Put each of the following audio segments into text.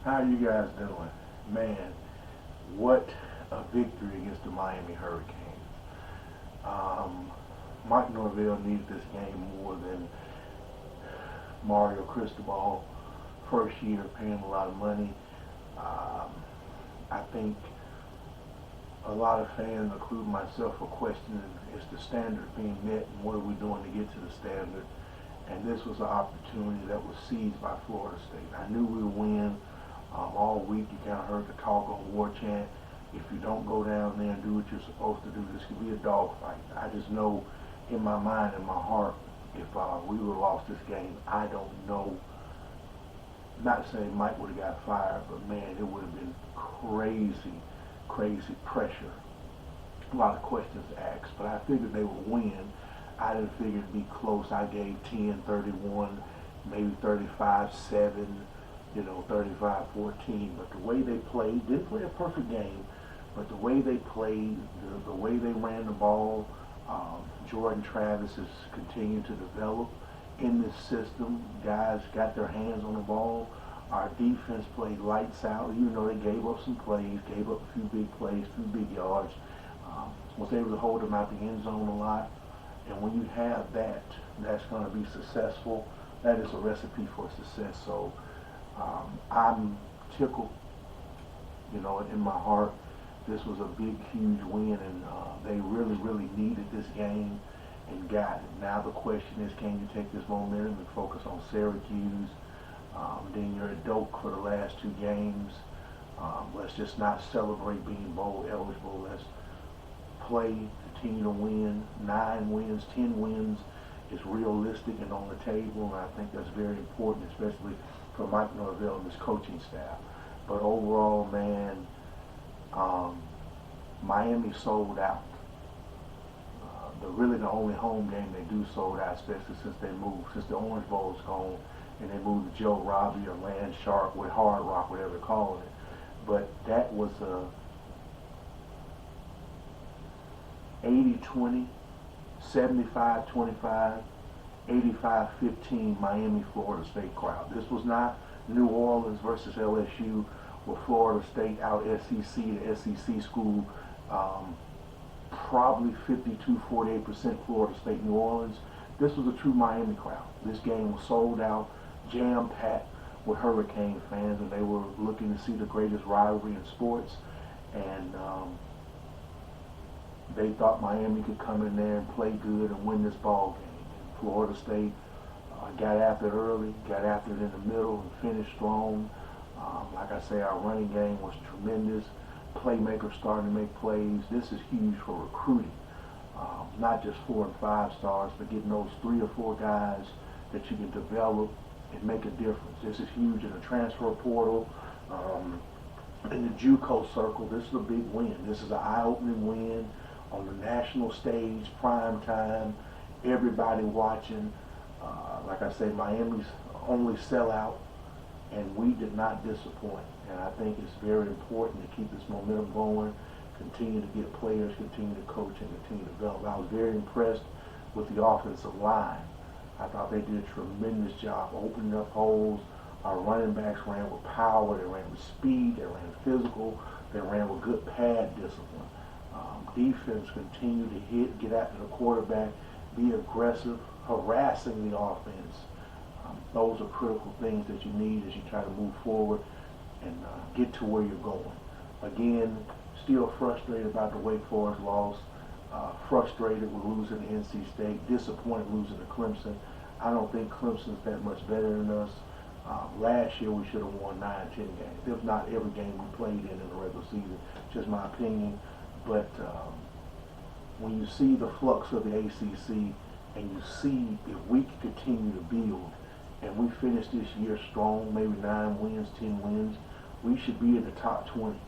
How are you guys doing? Man, what a victory against the Miami Hurricanes. Um, Mike Norvell needed this game more than Mario Cristobal. First year, paying him a lot of money. Um, I think a lot of fans, including myself, are questioning is the standard being met and what are we doing to get to the standard. And this was an opportunity that was seized by Florida State. I knew we would win. All week you kind of heard the talk on War Chant. If you don't go down there and do what you're supposed to do, this could be a dogfight. I just know in my mind and my heart, if we would have lost this game, I don't know. Not saying Mike would have got fired, but man, it would have been crazy, crazy pressure. A lot of questions asked, but I figured they would win. I didn't figure it'd be close. I gave 10, 31, maybe 35-7, 35-14. But the way they played, didn't play a perfect game, but the way they played, the way they ran the ball, Jordan Travis has continued to develop in this system. Guys got their hands on the ball. Our defense played lights out, even though they gave up some plays, gave up a few big plays, a few big yards. Was able to hold them out the end zone a lot. And when you have that, that's going to be successful. That is a recipe for success. So I'm tickled, in my heart. This was a big, huge win, and they really, really needed this game and got it. Now the question is, can you take this momentum and focus on Syracuse? Then you're at Doak for the last two games. Let's just not celebrate being bowl eligible. Let's play, continue to win. 9 wins, 10 wins is realistic and on the table, and I think that's very important, especially for Mike Norvell and his coaching staff. But overall, man, Miami sold out. Really the only home game they do sold out, especially since the Orange Bowl's gone, and they moved to Joe Robbie or Land Shark with Hard Rock, whatever they're calling it. But that was a 80-20, 75-25, 85-15 Miami Florida State crowd. This was not New Orleans versus LSU, where Florida State out SEC to SEC school, probably 52-48% Florida State New Orleans. This was a true Miami crowd. This game was sold out, jam-packed with Hurricane fans, and they were looking to see the greatest rivalry in sports. And they thought Miami could come in there and play good and win this ball game. And Florida State got after it early, got after it in the middle, and finished strong. Like I say, our running game was tremendous. Playmakers starting to make plays. This is huge for recruiting. Not just 4 and 5 stars, but getting those 3 or 4 guys that you can develop and make a difference. This is huge in the transfer portal. In the JUCO circle, this is a big win. This is an eye-opening win on the national stage, prime time, everybody watching. Like I say, Miami's only sellout, and we did not disappoint. And I think it's very important to keep this momentum going, continue to get players, continue to coach, and continue to develop. I was very impressed with the offensive line. I thought they did a tremendous job opening up holes. Our running backs ran with power, they ran with speed, they ran physical, they ran with good pad discipline. Defense continued to get after the quarterback, be aggressive, harassing the offense. Those are critical things that you need as you try to move forward and get to where you're going. Again, still frustrated about the Wake Forest loss, frustrated with losing to NC State, disappointed losing to Clemson. I don't think Clemson's that much better than us. Last year we should have won 9-10 games, if not every game we played in the regular season. Just my opinion. But when you see the flux of the ACC and you see if we can continue to build and we finish this year strong, maybe 9 wins, 10 wins, we should be in the top 20.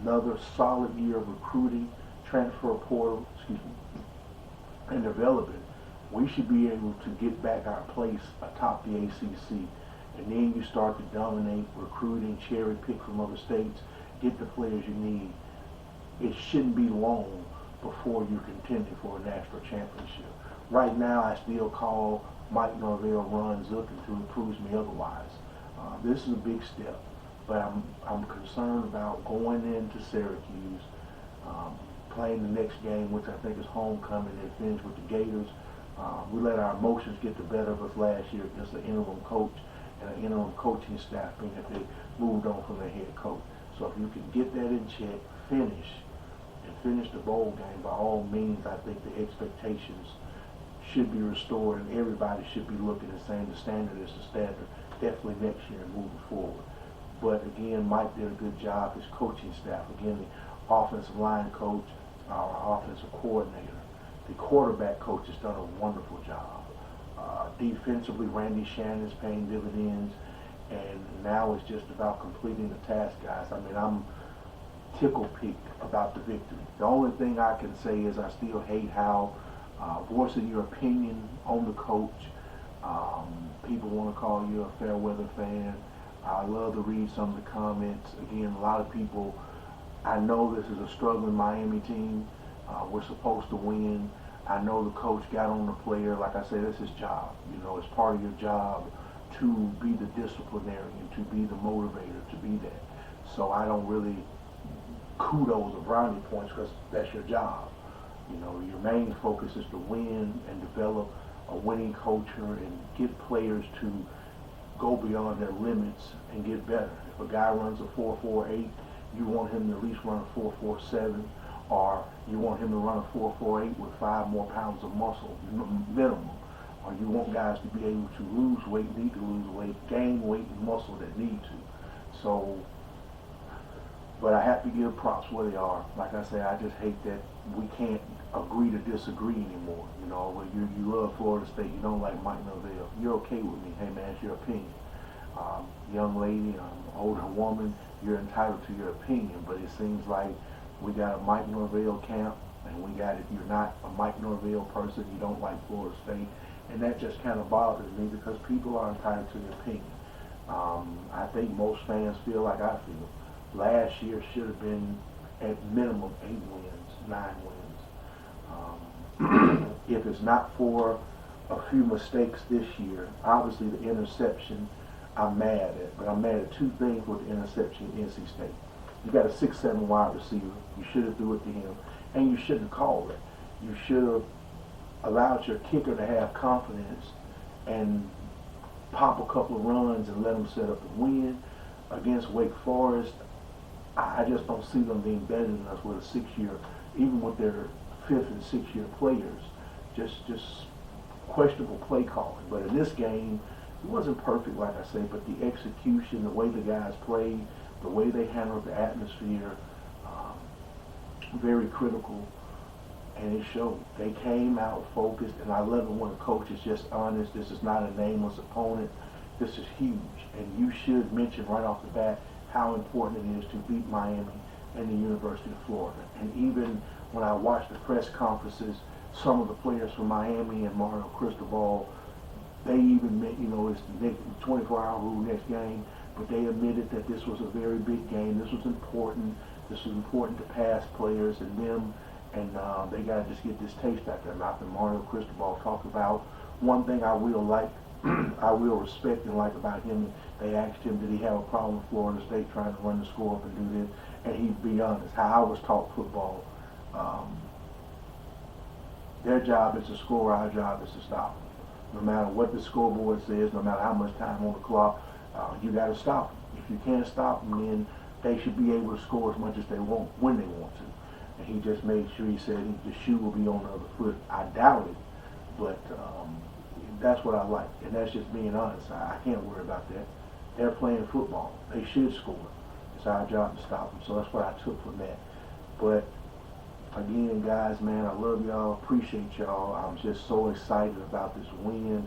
Another solid year of recruiting, transfer portal, and development. We should be able to get back our place atop the ACC. And then you start to dominate recruiting, cherry pick from other states, get the players you need. It shouldn't be long before you're contending for a national championship. Right now, I still call Mike Norvell run Zook until he proves me otherwise. This is a big step, but I'm concerned about going into Syracuse, playing the next game, which I think is homecoming, and finish with the Gators. We let our emotions get the better of us last year against the interim coach and an interim coaching staff, being that they moved on from their head coach. So if you can get that in check, finish the bowl game, by all means, I think the expectations should be restored, and everybody should be looking and saying the standard is the standard, definitely next year and moving forward. But again, Mike did a good job, his coaching staff, again, the offensive line coach, our offensive coordinator, the quarterback coach has done a wonderful job. Defensively, Randy Shannon's paying dividends, and now it's just about completing the task, guys. I mean, I'm tickled-pink about the victory. The only thing I can say is I still hate how voicing your opinion on the coach, people want to call you a fair weather fan. I love to read some of the comments. Again, a lot of people, I know this is a struggling Miami team. We're supposed to win. I know the coach got on the player. Like I said, it's his job. You know, it's part of your job to be the disciplinarian, to be the motivator, to be that. So I don't really kudos or brownie points because that's your job. You know, your main focus is to win and develop a winning culture and get players to go beyond their limits and get better. If a guy runs a 4.48, you want him to at least run a 4.47, or you want him to run a 4.48 with 5 more pounds of muscle minimum, or you want guys to be able to lose weight, need to lose weight, gain weight and muscle that need to. So, but I have to give props where they are. Like I say, I just hate that we can't agree to disagree anymore. You know, when you love Florida State, you don't like Mike Norvell. You're okay with me. Hey man, it's your opinion. Young lady, older woman, you're entitled to your opinion. But it seems like we got a Mike Norvell camp, and we got, if you're not a Mike Norvell person, you don't like Florida State. And that just kind of bothers me because people are entitled to their opinion. I think most fans feel like I feel. Last year should have been at minimum 8 wins, 9 wins. If it's not for a few mistakes this year, obviously the interception I'm mad at, but I'm mad at 2 things with the interception at NC State. You got a 6'7" wide receiver. You should have threw it to him, and you shouldn't have called it. You should have allowed your kicker to have confidence and pop a couple of runs and let them set up the win. Against Wake Forest, I just don't see them being better than us with a 6-year, even with their 5th and 6th-year players. Just questionable play calling. But in this game, it wasn't perfect, like I say, but the execution, the way the guys played, the way they handled the atmosphere, very critical, and it showed. They came out focused, and I love it when a coach is just honest. This is not a nameless opponent. This is huge, and you should mention right off the bat how important it is to beat Miami and the University of Florida. And even when I watched the press conferences, some of the players from Miami and Mario Cristobal, they even meant, you know, it's the 24-hour rule next game, but they admitted that this was a very big game. This was important. This was important to past players and them, and they got to just get this taste out their mouth. And Mario Cristobal talked about one thing I will like, I will respect and like about him. They asked him, did he have a problem with Florida State trying to run the score up and do this? And he'd be honest, how I was taught football, their job is to score, our job is to stop them. No matter what the scoreboard says, no matter how much time on the clock, you got to stop them. If you can't stop them, then they should be able to score as much as they want when they want to. And he just made sure, he said the shoe will be on the other foot. I doubt it, but that's what I like. And that's just being honest. I can't worry about that. They're playing football. They should score. It's our job to stop them. So that's what I took from that. But again, guys, man, I love y'all. Appreciate y'all. I'm just so excited about this win.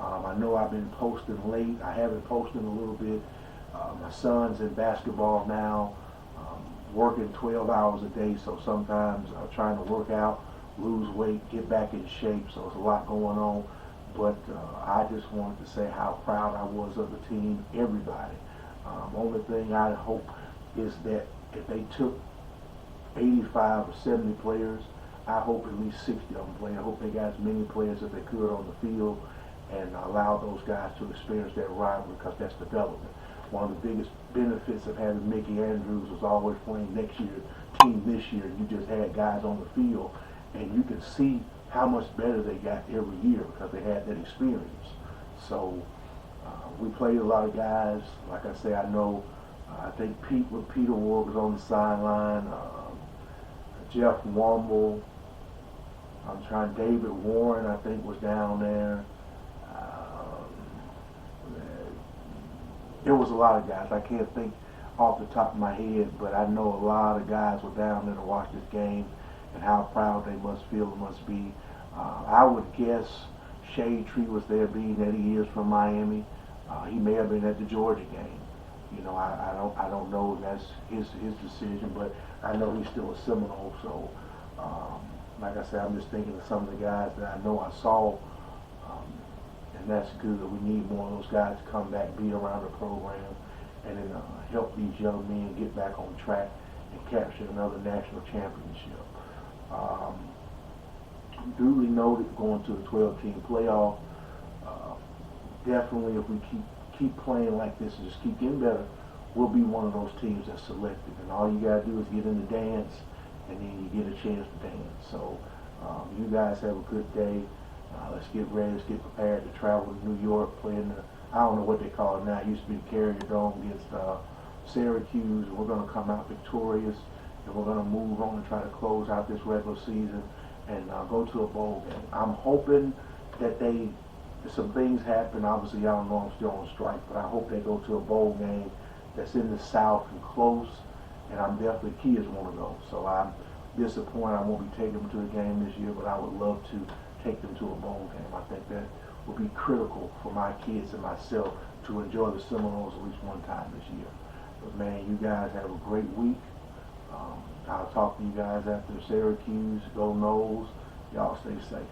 I know I've been posting late. I have been posting a little bit. My son's in basketball now, working 12 hours a day, so sometimes I'm trying to work out, lose weight, get back in shape, so there's a lot going on. But I just wanted to say how proud I was of the team, everybody. Only thing I hope is that if they took 85 or 70 players, I hope at least 60 of them play. I hope they got as many players as they could on the field, and allow those guys to experience that rivalry, because that's development. One of the biggest benefits of having Mickey Andrews was always playing next year's team this year. You just had guys on the field, and you could see how much better they got every year because they had that experience. So we played a lot of guys. Like I say, I know, I think Peter Ward was on the sideline. Jeff Womble. David Warren, I think, was down there. There was a lot of guys. I can't think off the top of my head, but I know a lot of guys were down there to watch this game, and how proud they must feel it must be. I would guess Shade Tree was there, being that he is from Miami. He may have been at the Georgia game. You know, I don't know if that's his decision, but I know he's still a Seminole. So, like I said, I'm just thinking of some of the guys that I know I saw, and that's good. We need more of those guys to come back, be around the program, and then help these young men get back on track and capture another national championship. Duly noted, going to the 12-team playoff. Definitely, if we keep playing like this and just keep getting better, we'll be one of those teams that's selected. And all you gotta do is get in the dance, and then you get a chance to dance. So you guys have a good day. Let's get ready. Let's get prepared to travel to New York, play in the, I don't know what they call it now. It used to be the Carrier Dome against Syracuse. And we're going to come out victorious, and we're going to move on and try to close out this regular season and go to a bowl game. I'm hoping that some things happen. Obviously, I don't know, I'm still on strike, but I hope they go to a bowl game that's in the South and close, and I'm definitely, kids want to go. So I'm disappointed I won't be taking them to a game this year, but I would love to take them to a bowl game. I think that will be critical for my kids and myself to enjoy the Seminoles at least one time this year. But man, you guys have a great week. I'll talk to you guys after Syracuse. Go Noles. Y'all stay safe.